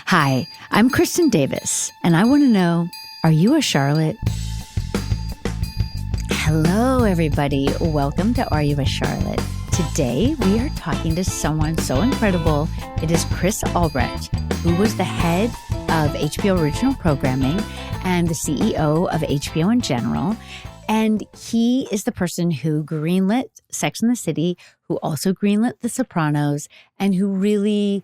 Hi, I'm Kristin Davis, and I want to know, are you a Charlotte? Hello, everybody. Welcome to Are You a Charlotte? Today, we are talking to someone so incredible. It is Chris Albrecht, who was the head of HBO Original Programming and the CEO of HBO in general. And he is the person who greenlit Sex and the City, who also greenlit The Sopranos, and who really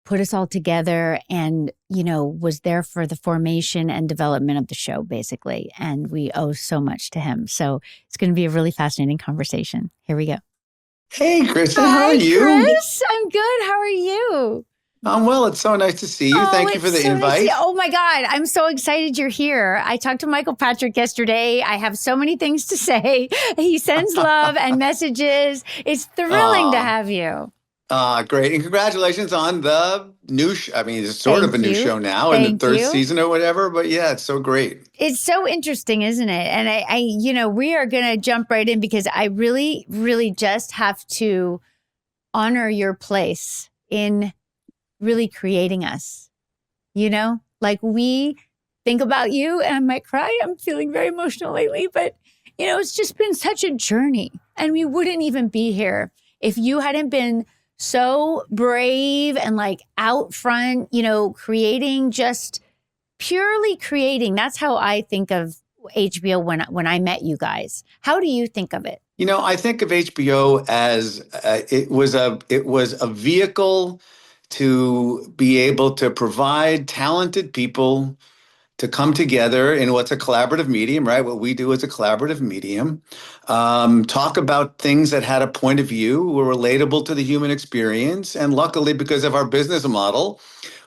put us all together and, was there for the formation and development of the show, basically. And we owe so much to him. So it's going to be a really fascinating conversation. Here we go. Hey, Kristin, how are you? Chris, I'm good. How are you? I'm well. It's so nice to see you. Thank you for the invite. Oh my God. I'm so excited you're here. I talked to Michael Patrick yesterday. I have so many things to say. He sends love and messages. It's thrilling to have you. Great. And congratulations on the new show. I mean, it's sort of a new show now in the third season or whatever. But yeah, it's so great. It's so interesting, isn't it? And I we are going to jump right in because I really, really just have to honor your place in really creating us. We think about you and I might cry. I'm feeling very emotional lately, but it's just been such a journey and we wouldn't even be here if you hadn't been so brave and out front, creating, just purely creating. That's how I think of HBO when I met you guys. How do you think of it? I think of HBO as it was a vehicle to be able to provide talented people to come together in what's a collaborative medium, right? What we do is a collaborative medium. Talk about things that had a point of view, were relatable to the human experience. And luckily, because of our business model,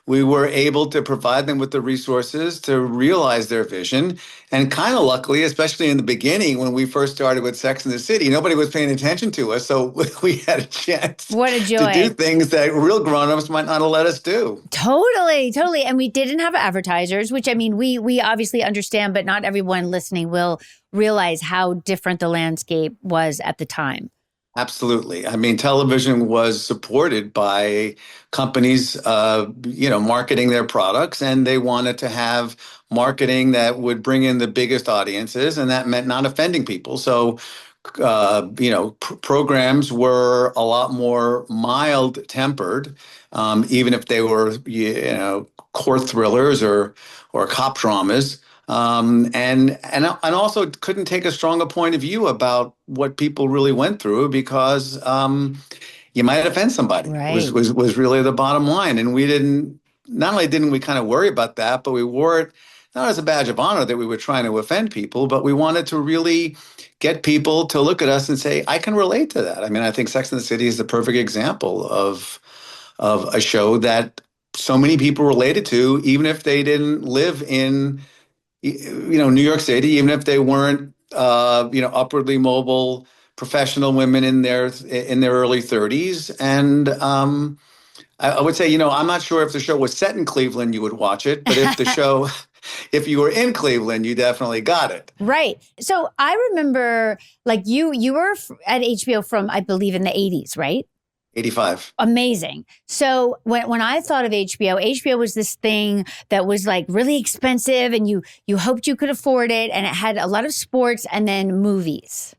we were able to provide them with the resources to realize their vision. And kind of luckily, especially in the beginning, when we first started with Sex and the City, nobody was paying attention to us. So we had a chance to do things that real grown-ups might not have let us do. Totally. And we didn't have advertisers, which we obviously understand, but not everyone listening will realize how different the landscape was at the time. Absolutely. I mean, television was supported by companies, marketing their products, and they wanted to have marketing that would bring in the biggest audiences, and that meant not offending people. So, programs were a lot more mild-tempered, even if they were, court thrillers or cop dramas. And also couldn't take a stronger point of view about what people really went through because you might offend somebody. Right. Was really the bottom line. And not only didn't we kind of worry about that, but we wore it not as a badge of honor that we were trying to offend people, but we wanted to really get people to look at us and say, I can relate to that. I mean, I think Sex and the City is the perfect example of a show that so many people related to, even if they didn't live in New York City, even if they weren't, upwardly mobile professional women in their early 30s. And I would say, I'm not sure if the show was set in Cleveland, you would watch it. But if you were in Cleveland, you definitely got it. Right. So I remember, you were at HBO from, I believe, in the 80s, right? 85. Amazing. So when I thought of HBO was this thing that was really expensive and you hoped you could afford it. And it had a lot of sports and then movies.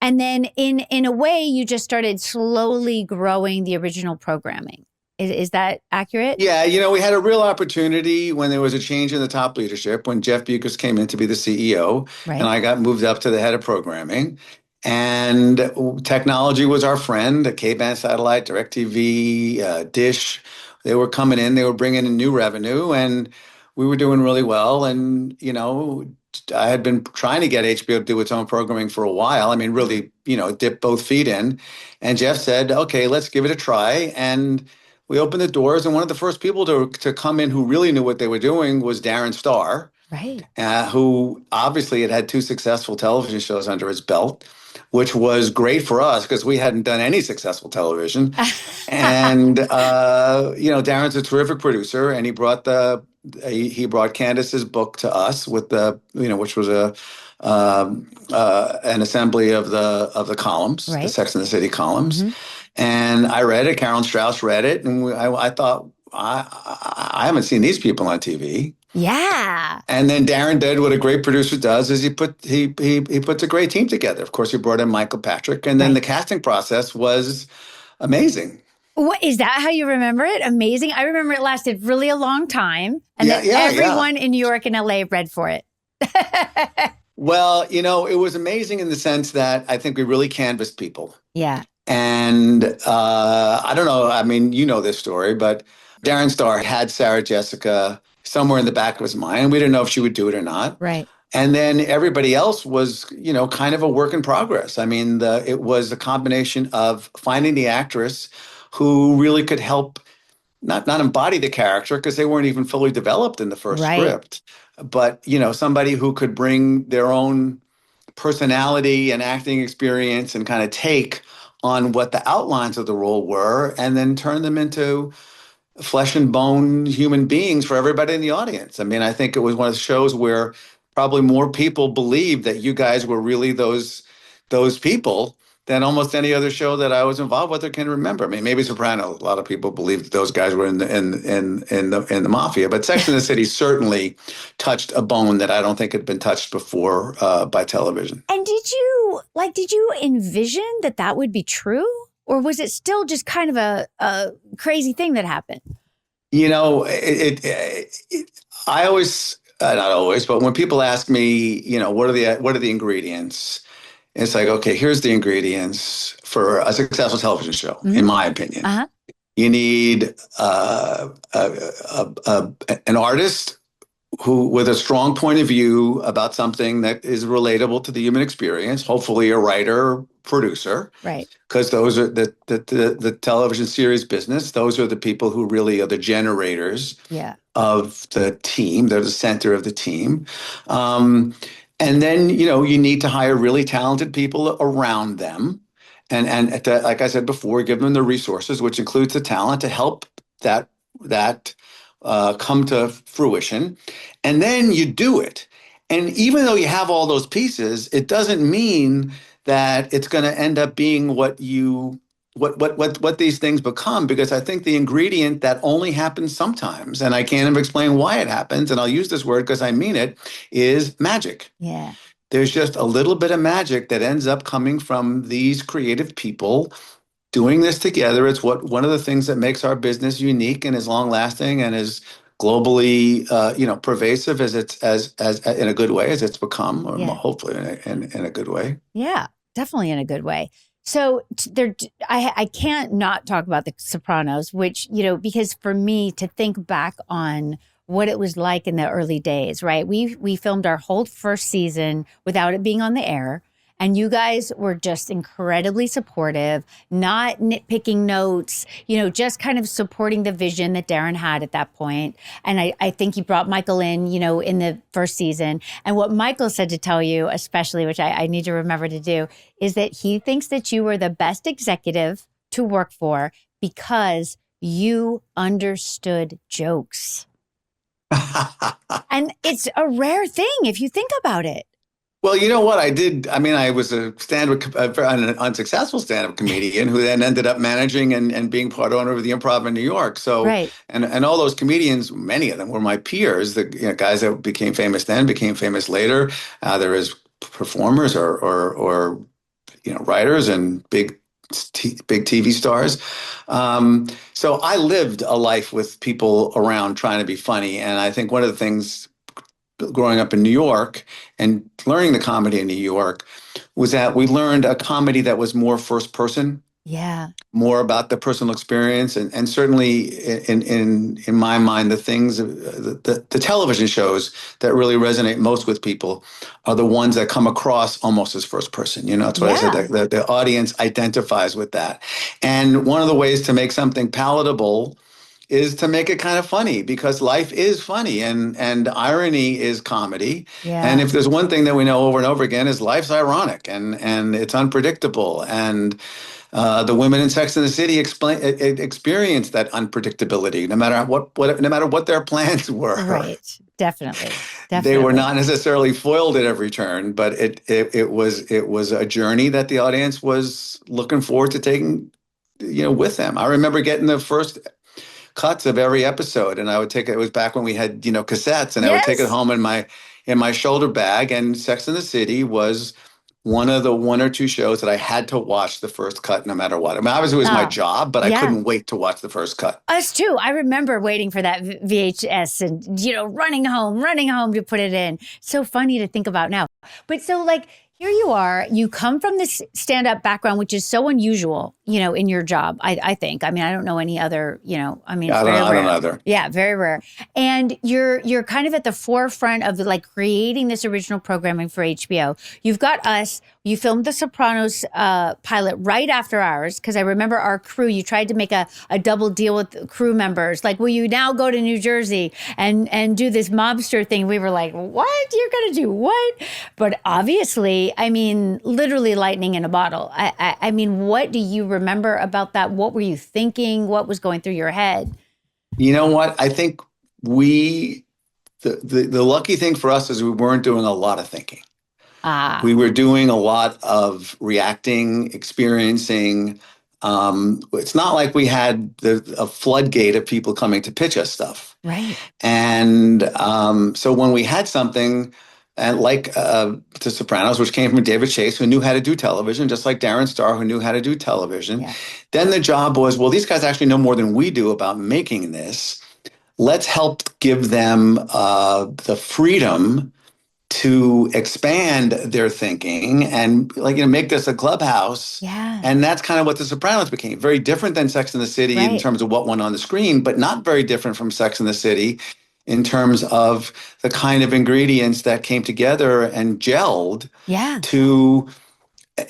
And then in a way, you just started slowly growing the original programming. Is that accurate? Yeah. We had a real opportunity when there was a change in the top leadership, when Jeff Bewkes came in to be the CEO, right, and I got moved up to the head of programming. And technology was our friend, the K-band satellite, DirecTV, Dish. They were coming in, they were bringing in new revenue, and we were doing really well. And, I had been trying to get HBO to do its own programming for a while. I mean, really, dip both feet in. And Jeff said, okay, let's give it a try. And we opened the doors. And one of the first people to come in who really knew what they were doing was Darren Star, right, who obviously had 2 successful television shows under his belt, which was great for us because we hadn't done any successful television. And, Darren's a terrific producer, and he brought Candace's book to us with which was an assembly of the columns, right, the Sex and the City columns. Mm-hmm. And I read it. Carolyn Strauss read it, and I thought, I haven't seen these people on TV. Yeah. And then Darren did what a great producer does is he puts a great team together. Of course, he brought in Michael Patrick, and then Right. the casting process was amazing. What is that how you remember it? Amazing. I remember it lasted really a long time. And Yeah, then yeah, yeah. everyone in New York and LA read for it. Well, it was amazing in the sense that I think we really canvassed people. Yeah. And I don't know, I mean, you know this story, but Darren Star had Sarah Jessica somewhere in the back of his mind. We didn't know if she would do it or not. Right. And then everybody else was, kind of a work in progress. I mean, it was a combination of finding the actress who really could help not embody the character because they weren't even fully developed in the first Right. script, but somebody who could bring their own personality and acting experience and kind of take on what the outlines of the role were and then turn them into flesh and bone human beings for everybody in the audience. I mean, I think it was one of the shows where probably more people believed that you guys were really those people than almost any other show that I was involved with or can remember. I mean, maybe Soprano. A lot of people believed that those guys were in the mafia, but Sex and the City certainly touched a bone that I don't think had been touched before by television. And did you envision that would be true? Or was it still just kind of a crazy thing that happened? I always, not always, but when people ask me, what are the ingredients? It's like, okay, here's the ingredients for a successful television show, in my opinion. Uh-huh. You need an artist who, with a strong point of view about something that is relatable to the human experience, hopefully a writer, producer, right? Because those are the television series business. Those are the people who really are the generators of the team. They're the center of the team. And then, you need to hire really talented people around them. And like I said before, give them the resources, which includes the talent to help that come to fruition. And then you do it. And even though you have all those pieces, it doesn't mean that it's going to end up being what these things become, because I think the ingredient that only happens sometimes, and I can't even explain why it happens, and I'll use this word because I mean it, is magic. Yeah. There's just a little bit of magic that ends up coming from these creative people doing this together. It's one of the things that makes our business unique and is long lasting and is globally, pervasive as in a good way as it's become, or hopefully in a good way. Yeah, definitely in a good way. So I can't not talk about The Sopranos, which, because for me to think back on what it was like in the early days, right? We filmed our whole first season without it being on the air. And you guys were just incredibly supportive, not nitpicking notes, just kind of supporting the vision that Darren had at that point. And I think he brought Michael in, in the first season. And what Michael said to tell you, especially, which I need to remember to do, is that he thinks that you were the best executive to work for because you understood jokes. And it's a rare thing if you think about it. Well, you know what I did? I mean, I was an unsuccessful stand-up comedian who then ended up managing and being part owner of the Improv in New York. So, and all those comedians, many of them were my peers, the guys that became famous then, became famous later, either as performers or writers and big TV stars. So I lived a life with people around trying to be funny. And I think one of the things growing up in New York and learning the comedy in New York was that we learned a comedy that was more first person, more about the personal experience, and certainly in my mind, the things, the television shows that really resonate most with people are the ones that come across almost as first person. That's what I said. The audience identifies with that, and one of the ways to make something palatable is to make it kind of funny, because life is funny and irony is comedy. Yeah. And if there's one thing that we know over and over again is life's ironic and it's unpredictable. And the women in Sex and the City experience that unpredictability, no matter what their plans were. Right. Definitely. They were not necessarily foiled at every turn, but it was a journey that the audience was looking forward to taking, with them. I remember getting the first cuts of every episode, and I would take it. It was back when we had, cassettes, and I would take it Yes. home in my shoulder bag. And Sex and the City was one of the one or two shows that I had to watch the first cut no matter what. I mean, obviously it was my Oh, job, but I yeah. couldn't wait to watch the first cut. Us too. I remember waiting for that VHS and, running home to put it in. So funny to think about now. But so like, here you are, you come from this stand-up background, which is so unusual, in your job, I think. I mean, I don't know any other, I mean, it's very rare. I don't either. Yeah, very rare. And you're kind of at the forefront of like creating this original programming for HBO. You've got us. You filmed The Sopranos pilot right after ours, because I remember our crew, you tried to make a double deal with crew members. Like, will you now go to New Jersey and do this mobster thing? We were like, what? You're going to do what? But obviously, I mean, literally lightning in a bottle. I mean, what do you remember about that? What were you thinking? What was going through your head? You know what? I think the lucky thing for us is we weren't doing a lot of thinking. We were doing a lot of reacting, experiencing. It's not like we had a floodgate of people coming to pitch us stuff. Right. And so when we had something, and like The Sopranos, which came from David Chase, who knew how to do television, just like Darren Star, who knew how to do television. Yeah. Then the job was, well, these guys actually know more than we do about making this. Let's help give them the freedom to expand their thinking and make this a clubhouse. Yeah. And that's kind of what The Sopranos became. Very different than Sex and the City in terms of what went on the screen, but not very different from Sex and the City in terms of the kind of ingredients that came together and gelled to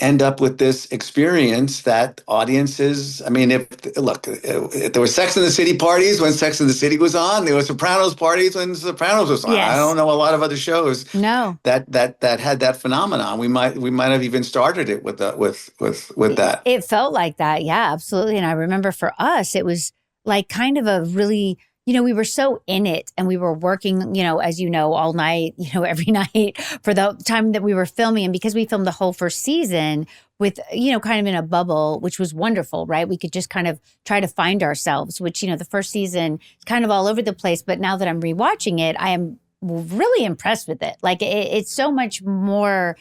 end up with this experience that audiences, I mean, if there were Sex and the City parties when Sex and the City was on, there were Sopranos parties when Sopranos was on. Yes. I don't know a lot of other shows that had that phenomenon. We might have even started it with that. It felt like that. Yeah, absolutely. And I remember for us, it was like kind of a really, we were so in it and we were working, as all night, every night for the time that we were filming. And because we filmed the whole first season with, kind of in a bubble, which was wonderful, right? We could just kind of try to find ourselves, which, the first season is kind of all over the place. But now that I'm rewatching it, I am really impressed with it. Like it's so much more,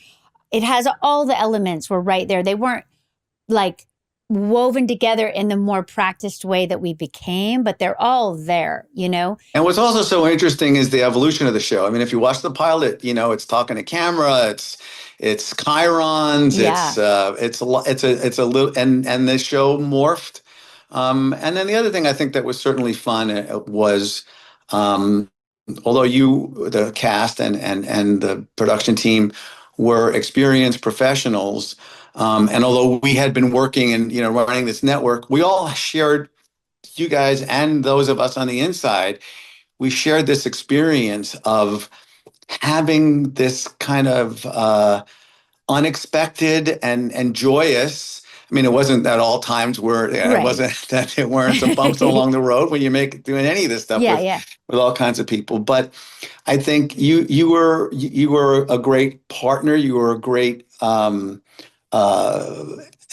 it has all the elements were right there. They weren't like woven together in the more practiced way that we became, but they're all there, And what's also so interesting is the evolution of the show. I mean, if you watch the pilot, it's talking to camera, it's chyrons, it's a little, and the show morphed. And then the other thing I think that was certainly fun was, although the cast and the production team were experienced professionals. And although we had been working and running this network, we all shared, you guys and those of us on the inside, we shared this experience of having this kind of unexpected and joyous. I mean, it wasn't at all times where it wasn't that there weren't some bumps along the road when you're doing any of this stuff with all kinds of people. But I think you were a great partner. You were a great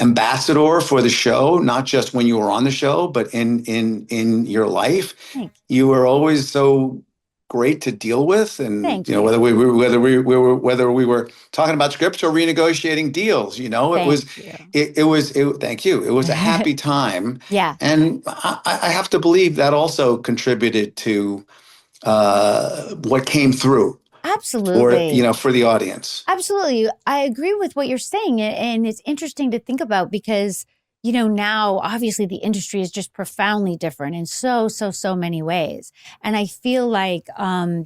ambassador for the show, not just when you were on the show, but in your life. You were always so great to deal with, and whether we were talking about scripts or renegotiating deals, it was a happy time. And I have to believe that also contributed to what came through. Absolutely. Or, for the audience. Absolutely. I agree with what you're saying. And it's interesting to think about because, now obviously the industry is just profoundly different in so many ways. And I feel like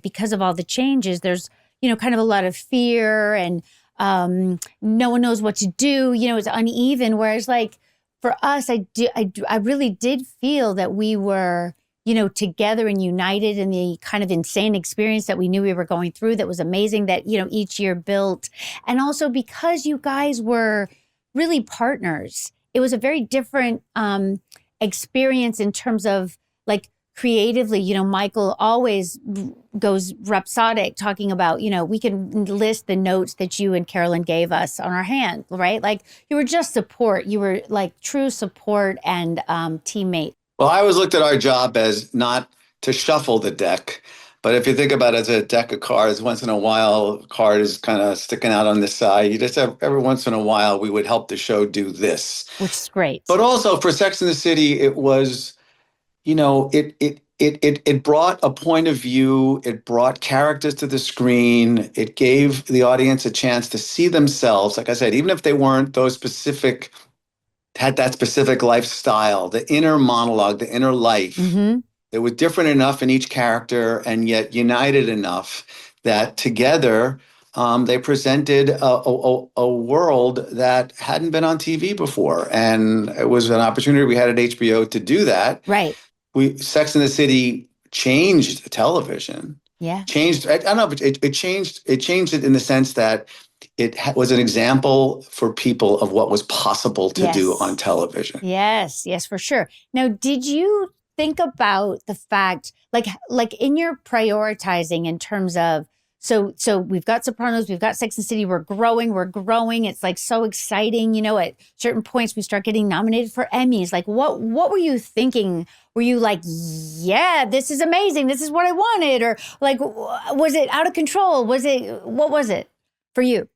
because of all the changes, there's, kind of a lot of fear and no one knows what to do. It's uneven. Whereas like for us, I really did feel that we were together and united in the kind of insane experience that we knew we were going through that was amazing that, each year built. And also because you guys were really partners, it was a very different experience in terms of like creatively, Michael always goes rhapsodic talking about, we can list the notes that you and Carolyn gave us on our hand, right? Like you were just support. You were like true support and teammate. Well, I always looked at our job as not to shuffle the deck, but if you think about it as a deck of cards, once in a while, a card is kind of sticking out on the side. You just have every once in a while, we would help the show do this. Which is great. But also for Sex and the City, it was, it brought a point of view. It brought characters to the screen. It gave the audience a chance to see themselves. Like I said, even if they weren't those specific had that specific lifestyle, the inner monologue, the inner life. Mm-hmm. It was different enough in each character and yet united enough that together they presented a world that hadn't been on TV before. And it was an opportunity we had at HBO to do that. Right. Sex and the City changed television. Yeah. Changed. I don't know, but it changed. It changed it in the sense that it was an example for people of what was possible to do on television. Yes, yes, for sure. Now, did you think about the fact, like in your prioritizing in terms of, so we've got Sopranos, we've got Sex and the City, we're growing. It's like so exciting. At certain points we start getting nominated for Emmys. Like what were you thinking? Were you like, yeah, this is amazing. This is what I wanted? Or like, was it out of control? What was it for you?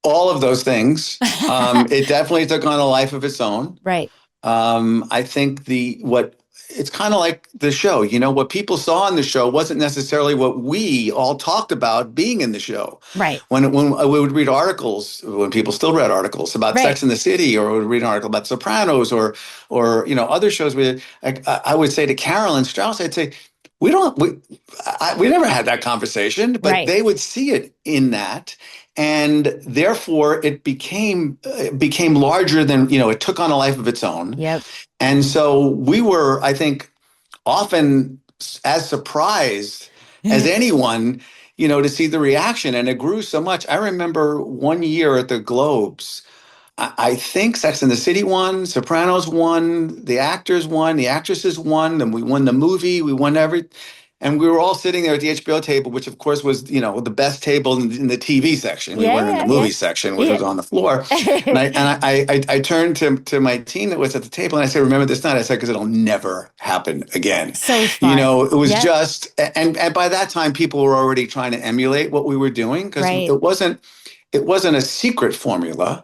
All of those things. It definitely took on a life of its own. Right. I think it's kind of like the show. What people saw in the show wasn't necessarily what we all talked about being in the show. Right. When we would read articles, when people still read articles about Sex and the City, or would read an article about Sopranos, or other shows. I would say to Carolyn Strauss, I'd say, we never had that conversation, but they would see it in that. And therefore, it became larger than, it took on a life of its own. Yep. And so we were, I think, often as surprised as anyone, to see the reaction. And it grew so much. I remember one year at the Globes, I think Sex and the City won, Sopranos won, the actors won, the actresses won, and we won the movie, we won everything. And we were all sitting there at the HBO table, which of course was, the best table in the TV section. We weren't in the movie section, which was on the floor. And I turned to my team that was at the table and I said, remember this night? I said, because it'll never happen again. So fun. It was just, and by that time, people were already trying to emulate what we were doing, because it wasn't a secret formula.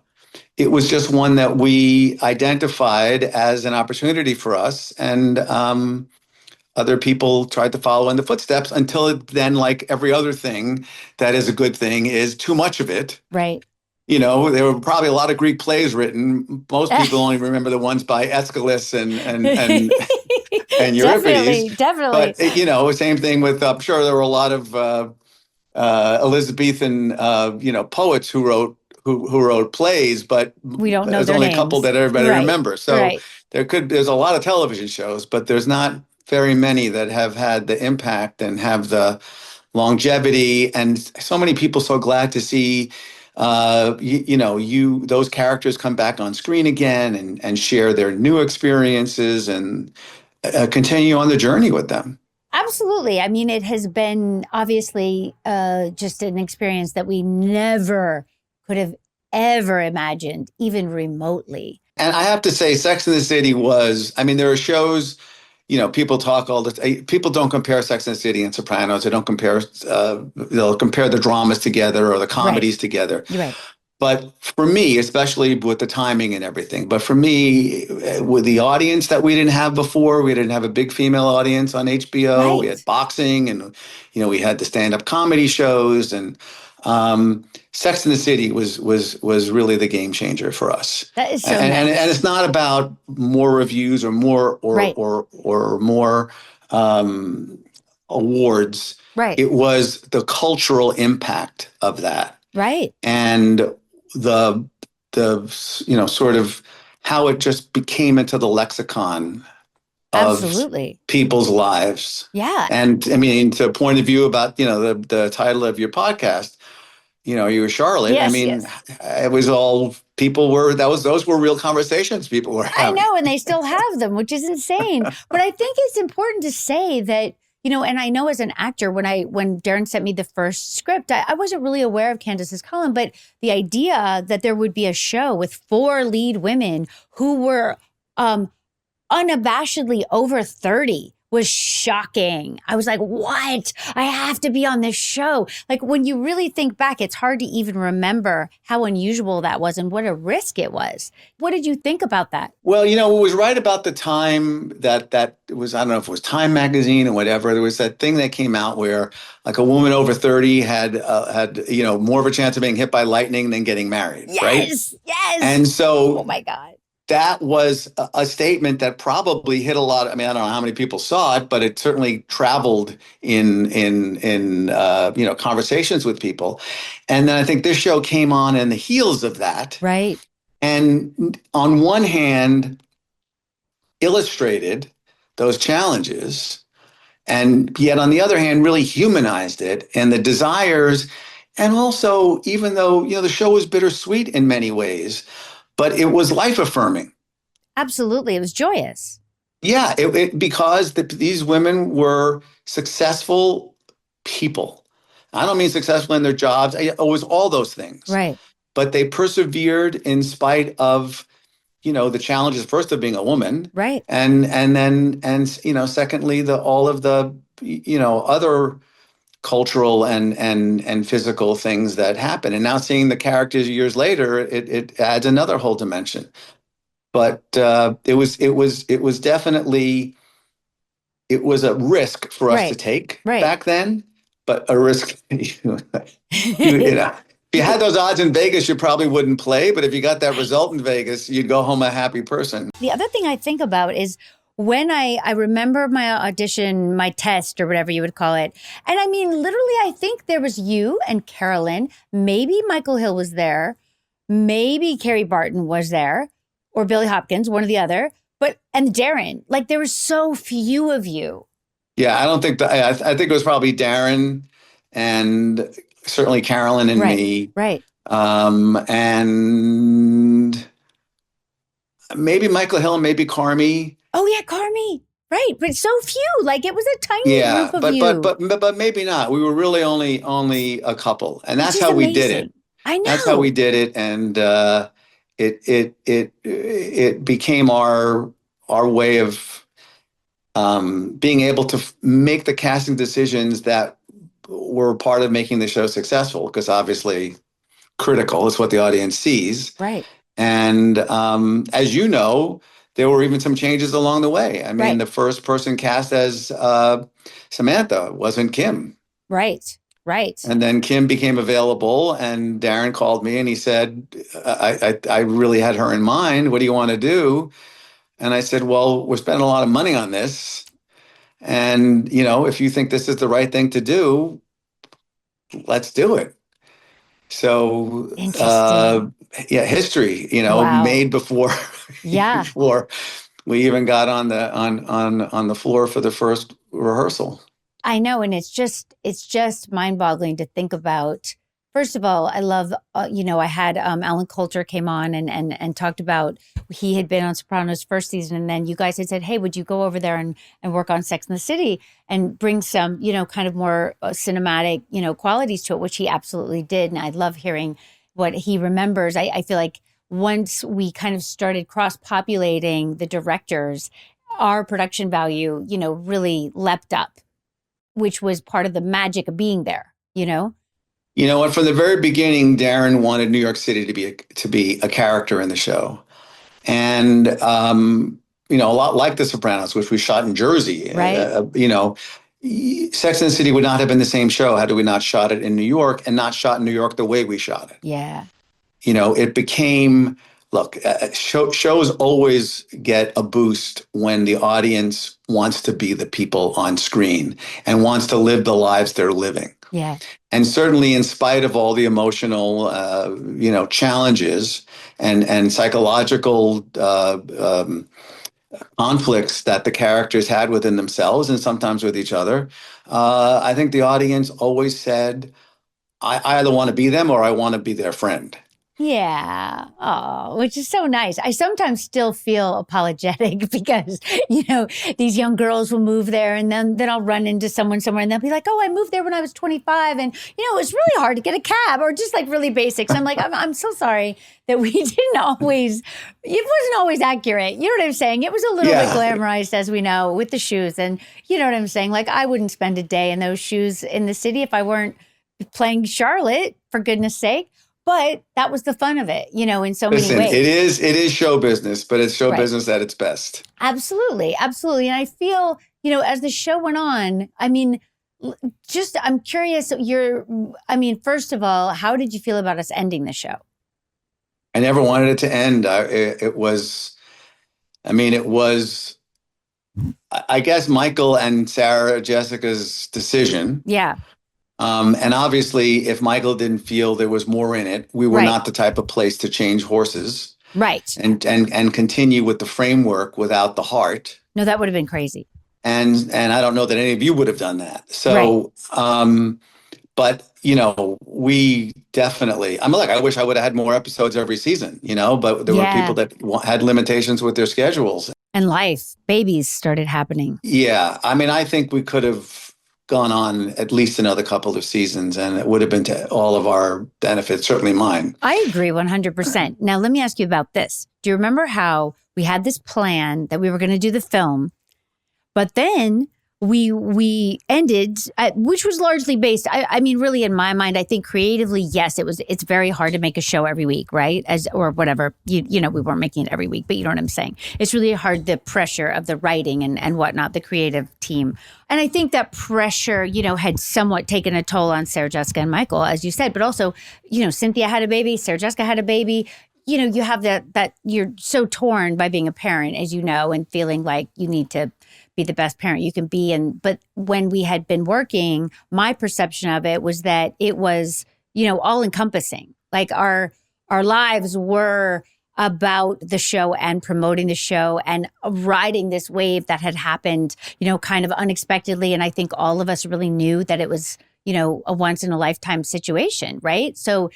It was just one that we identified as an opportunity for us. And, other people tried to follow in the footsteps until it then, like every other thing that is a good thing, is too much of it. Right. There were probably a lot of Greek plays written. Most people only remember the ones by Aeschylus and Euripides. Definitely. But, same thing with, I'm sure there were a lot of Elizabethan, poets who wrote plays, but we don't know there's their only names. A couple that everybody remembers. So there's a lot of television shows, but there's not very many that have had the impact and have the longevity, and so many people so glad to see those characters come back on screen again and share their new experiences and continue on the journey with them. Absolutely. I mean, it has been obviously just an experience that we never could have ever imagined, even remotely. And I have to say, Sex and the City there are shows. People talk all the time. People don't compare Sex and the City and Sopranos. They don't compare. They'll compare the dramas together or the comedies together. Right. But for me, especially with the timing and everything, but for me, with the audience that we didn't have before, we didn't have a big female audience on HBO. Right. We had boxing, and we had the stand-up comedy shows, and Sex and the City was really the game changer for us. That is so and, nice. and it's not about more reviews or more or more awards. Right. It was the cultural impact of that. Right. And the sort of how it just became into the lexicon of people's lives. Yeah. And I mean, to a point of view about, the title of your podcast, you were Charlotte. Yes, it was all those were real conversations people were having. I know, and they still have them, which is insane. But I think it's important to say that, and I know as an actor, when Darren sent me the first script, I wasn't really aware of Candace's column, but the idea that there would be a show with 4 lead women who were unabashedly over 30 was shocking. I was like, what? I have to be on this show. Like, when you really think back, it's hard to even remember how unusual that was and what a risk it was. What did you think about that? Well, it was right about the time that it was, I don't know if it was Time magazine or whatever. There was that thing that came out where like a woman over 30 had more of a chance of being hit by lightning than getting married, right? Yes. And so oh my God. that was a statement that probably hit a lot. I mean, I don't know how many people saw it, but it certainly traveled in conversations with people. And then I think this show came on in the heels of that. Right. And on one hand, illustrated those challenges, and yet on the other hand, really humanized it and the desires. And also, even though, the show was bittersweet in many ways, but it was life affirming. Absolutely. It was joyous. Yeah, because these women were successful people. I don't mean successful in their jobs. It was all those things. Right. But they persevered in spite of, the challenges first of being a woman. Right. And secondly, all of the, other cultural and physical things that happen. And now seeing the characters years later, it adds another whole dimension. But it was definitely, it was a risk for us to take back then, but a risk, if you had those odds in Vegas, you probably wouldn't play. But if you got that result in Vegas, you'd go home a happy person. The other thing I think about is when I remember my audition, my test or whatever you would call it. And I mean, literally, I think there was you and Carolyn, maybe Michael Hill was there, maybe Carrie Barton was there, or Billy Hopkins, one or the other, and Darren. Like, there were so few of you. Yeah, I don't think I think it was probably Darren and certainly Carolyn and me. Right. And maybe Michael Hill and maybe Carmi. Oh yeah, Carmi. Right, but so few. Like, it was a tiny group of you. But maybe not. We were really only a couple, and that's how we did it. I know. That's how we did it, and it became our way of being able to make the casting decisions that were part of making the show successful. Because obviously, critical is what the audience sees. Right. And as you know, there were even some changes along the way. I mean, the first person cast as Samantha wasn't Kim. Right. And then Kim became available, and Darren called me and he said, I really had her in mind. What do you want to do? And I said, well, we're spending a lot of money on this. And, if you think this is the right thing to do, let's do it. So, history, made before, before we even got on the floor for the first rehearsal. I know, and it's just mind-boggling to think about. First of all, I love, I had Alan Coulter came on and talked about, he had been on Sopranos first season, and then you guys had said, hey, would you go over there and work on Sex and the City and bring some, kind of more cinematic, qualities to it, which he absolutely did. And I love hearing what he remembers. I feel like once we kind of started cross-populating the directors, our production value, really leapt up, which was part of the magic of being there, You know what? From the very beginning, Darren wanted New York City to be a character in the show, and a lot like The Sopranos, which we shot in Jersey. Right. Sex and the City would not have been the same show had we not shot it in New York, and not shot in New York the way we shot it. Yeah. It became. Look, shows always get a boost when the audience wants to be the people on screen and wants to live the lives they're living. Yeah. And certainly in spite of all the emotional, challenges and psychological conflicts that the characters had within themselves and sometimes with each other, I think the audience always said, I either want to be them or I want to be their friend. Yeah. Oh, which is so nice. I sometimes still feel apologetic because, these young girls will move there and then I'll run into someone somewhere and they'll be like, oh, I moved there when I was 25. And, it was really hard to get a cab or just like really basics. I'm like, I'm so sorry that we didn't always, it wasn't always accurate. You know what I'm saying? It was a little bit glamorized, as we know, with the shoes. And you know what I'm saying? Like, I wouldn't spend a day in those shoes in the city if I weren't playing Charlotte, for goodness sake. But that was the fun of it, in so many ways. It is show business, but it's show business at its best. Absolutely. Absolutely. And I feel, as the show went on, I mean, I'm curious, first of all, how did you feel about us ending the show? I never wanted it to end. I guess, Michael and Sarah Jessica's decision. Yeah. And obviously, if Michael didn't feel there was more in it, we were not the type of place to change horses. Right. And continue with the framework without the heart. No, that would have been crazy. And I don't know that any of you would have done that. So, but, we definitely, I wish I would have had more episodes every season, but there were people that had limitations with their schedules. And life, babies started happening. Yeah. I think we could have gone on at least another couple of seasons, and it would have been to all of our benefits, certainly mine. I agree 100%. Now, let me ask you about this. Do you remember how we had this plan that we were going to do the film, but then we ended, which was largely based, really in my mind, I think creatively, yes, it's very hard to make a show every week, right? Or whatever, we weren't making it every week, but you know what I'm saying? It's really hard, the pressure of the writing and whatnot, the creative team. And I think that pressure, had somewhat taken a toll on Sarah Jessica and Michael, as you said, but also, Cynthia had a baby, Sarah Jessica had a baby. You have that you're so torn by being a parent, as you know, and feeling like you need to be the best parent you can be. But when we had been working, my perception of it was that it was, all encompassing. Like our lives were about the show and promoting the show and riding this wave that had happened, kind of unexpectedly. And I think all of us really knew that it was, a once in a lifetime situation, right? So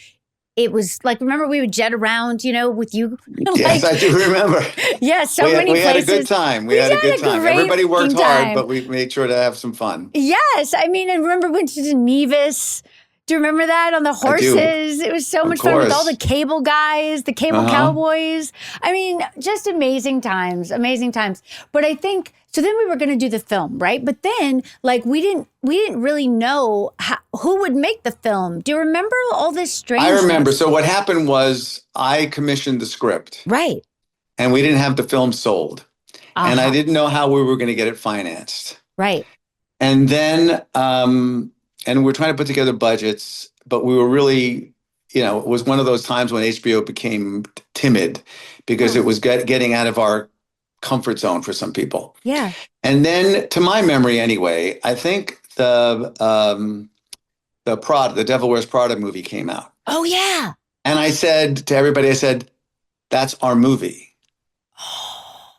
it was like, remember we would jet around, with you? Yes, I do remember. Yes, many places. We had a good time. We had a good time. Everybody worked hard, but we made sure to have some fun. Yes. And remember we went to Nevis. Do you remember that on the horses? It was so much fun with all the cable guys, the cable cowboys. Just amazing times. But I think, so then we were going to do the film, right? But then, we didn't really know who would make the film. Do you remember all this strangeness? I remember. So what happened was I commissioned the script. Right. And we didn't have the film sold. And I didn't know how we were going to get it financed. Right. And then, and we're trying to put together budgets, but we were really, it was one of those times when HBO became timid because it was getting out of our comfort zone for some people. Yeah. And then, to my memory anyway, I think the Devil Wears Prada movie came out. Oh, yeah. And I said to everybody, that's our movie.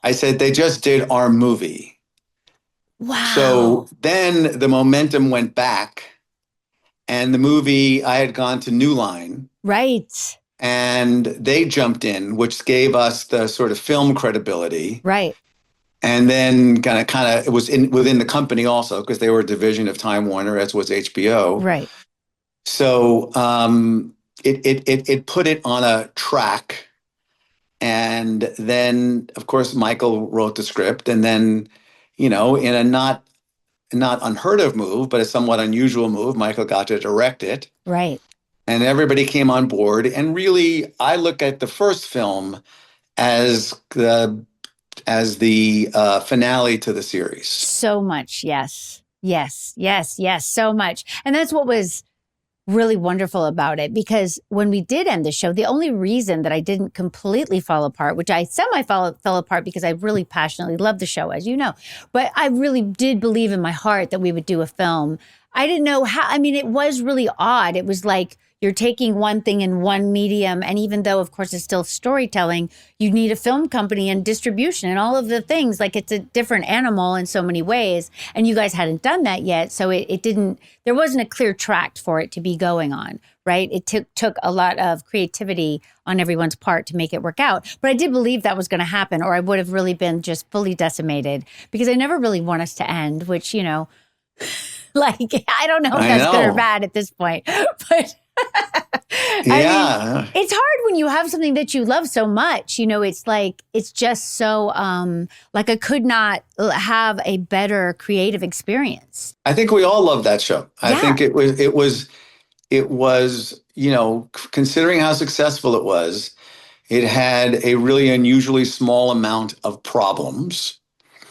I said, they just did our movie. Wow. So then the momentum went back, and the movie, I had gone to New Line. Right. And they jumped in, which gave us the sort of film credibility. Right. And then kind of it was within the company also, because they were a division of Time Warner, as was HBO. Right. So it put it on a track. And then, of course, Michael wrote the script. And then, in a not unheard of move, but a somewhat unusual move, Michael got to direct it. Right. And everybody came on board. And really, I look at the first film as the finale to the series. So much, yes. Yes, so much. And that's what was really wonderful about it, because when we did end the show, the only reason that I didn't completely fall apart, which I fell apart because I really passionately loved the show, as you know, but I really did believe in my heart that we would do a film. I didn't know how, it was really odd. It was like you're taking one thing in one medium, and even though, of course, it's still storytelling, you need a film company and distribution and all of the things. Like, it's a different animal in so many ways, and you guys hadn't done that yet, so it didn't. There wasn't a clear track for it to be going on, right? It took a lot of creativity on everyone's part to make it work out. But I did believe that was going to happen, or I would have really been just fully decimated, because I never really want us to end, which, like, I don't know if I that's good or know. bad at this point, but Yeah. it's hard when you have something that you love so much. It's like, it's just so, like, I could not have a better creative experience. I think we all love that show. I Yeah. think it was, considering how successful it was, it had a really unusually small amount of problems.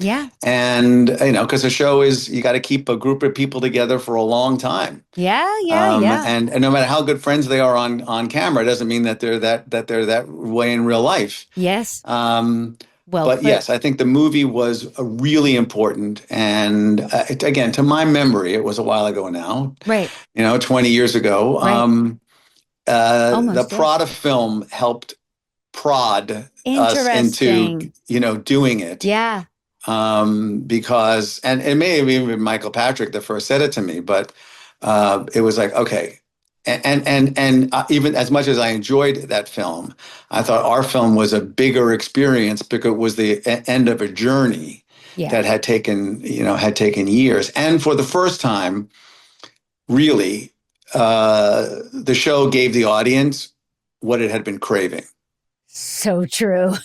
Yeah. And, because the show is, you got to keep a group of people together for a long time. Yeah. Yeah. And no matter how good friends they are on camera, it doesn't mean that they're that way in real life. Yes. Well But put. yes, I think the movie was really important. And again, to my memory, it was a while ago now, Right. 20 years ago. Right. The Almost, yeah. Prada film helped prod us into, Interesting. doing it. Yeah. Because, and it may have even been Michael Patrick that first said it to me, but it was like, okay. And even as much as I enjoyed that film, I thought our film was a bigger experience because it was the end of a journey Yeah. that had taken years. And for the first time, really, the show gave the audience what it had been craving. So true.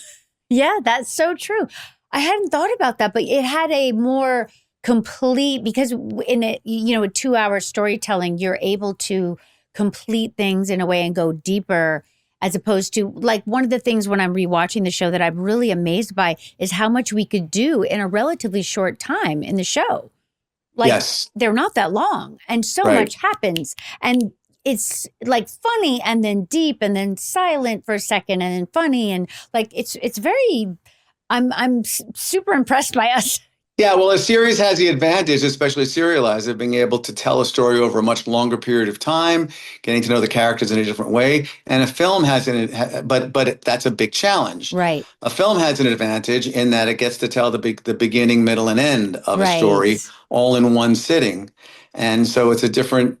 Yeah, that's so true. I hadn't thought about that, but it had a more complete, because in a 2-hour storytelling, you're able to complete things in a way and go deeper, as opposed to, like, one of the things when I'm rewatching the show that I'm really amazed by is how much we could do in a relatively short time in the show. Like, Yes. They're not that long, and so Right. much happens, and it's like funny and then deep and then silent for a second and then funny, and like it's very. I'm super impressed by us. Yeah, well, a series has the advantage, especially serialized, of being able to tell a story over a much longer period of time, getting to know the characters in a different way. And a film has but that's a big challenge. Right. A film has an advantage in that it gets to tell the beginning, middle, and end of a story all in one sitting, and so it's a different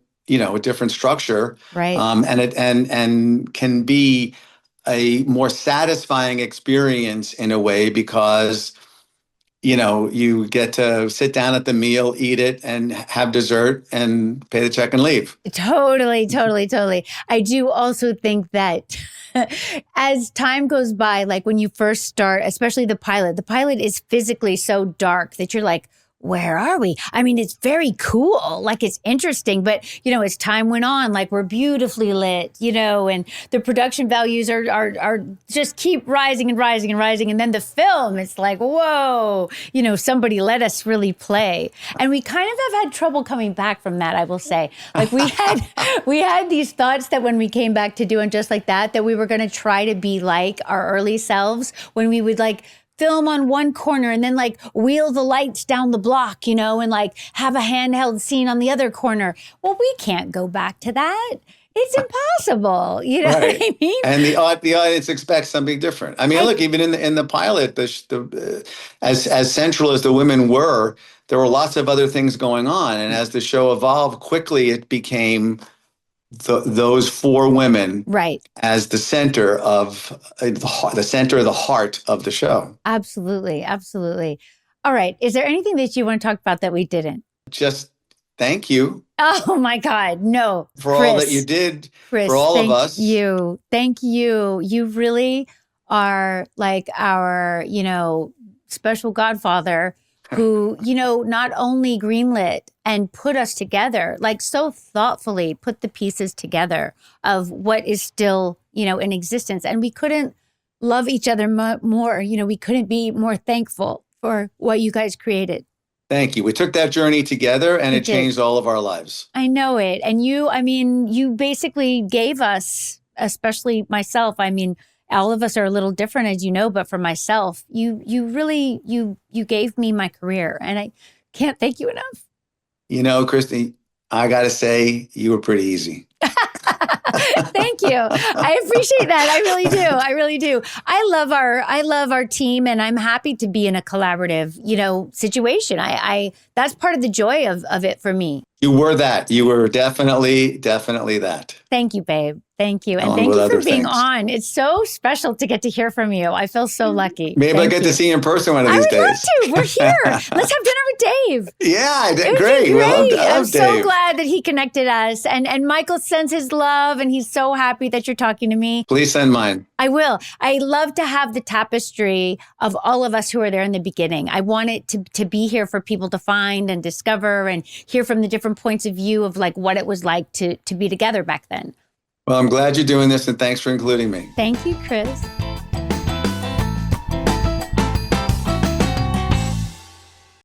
structure, Right. And can be a more satisfying experience in a way because you get to sit down at the meal, eat it, and have dessert and pay the check and leave. Totally. I do also think that as time goes by, like when you first start, especially the pilot is physically so dark that you're like, where are we? I mean, it's very cool. Like, it's interesting, but as time went on, like, we're beautifully lit, and the production values are just keep rising and rising and rising. And then the film, it's like, whoa, somebody let us really play. And we kind of have had trouble coming back from that, I will say. Like, we had these thoughts that when we came back to doing Just Like That we were going to try to be like our early selves, when we would like film on one corner and then like wheel the lights down the block, and like have a handheld scene on the other corner. Well, we can't go back to that. It's impossible. You know Right. what I mean? And the audience expects something different. I mean, look, even in the pilot, as central as the women were, there were lots of other things going on. And as the show evolved, quickly it became those four women, Right. as the center of the heart of the show. Absolutely. All right. Is there anything that you want to talk about that we didn't? Just thank you. Oh my God. No. For Chris, all that you did Chris, for all of us. Thank you. You really are like our, special godfather who, not only greenlit and put us together, like so thoughtfully put the pieces together of what is still, in existence. And we couldn't love each other more. We couldn't be more thankful for what you guys created. Thank you. We took that journey together and We it did. changed all of our lives. I know it. And you basically gave us, especially myself, all of us are a little different, as you know, but for myself, you really gave me my career, and I can't thank you enough. Kristin, I got to say, you were pretty easy. Thank you. I appreciate that. I really do. I really do. I love our team, and I'm happy to be in a collaborative, situation. I that's part of the joy of it for me. You were that. You were definitely that. Thank you, babe. Thank you. And Along thank with you for other being things. on. It's so special to get to hear from you. I feel so lucky. Maybe Thank I get you. to see you in person one of I these would days. love to. We're here. Let's have dinner with Dave. Yeah, It would great. be We love great. I'm so Dave. glad that he connected us. And Michael sends his love, and he's so happy that you're talking to me. Please send mine. I will. I love to have the tapestry of all of us who are there in the beginning. I want it to be here for people to find and discover and hear from the different points of view of like what it was like to be together back then. Well, I'm glad you're doing this, and thanks for including me. Thank you, Chris.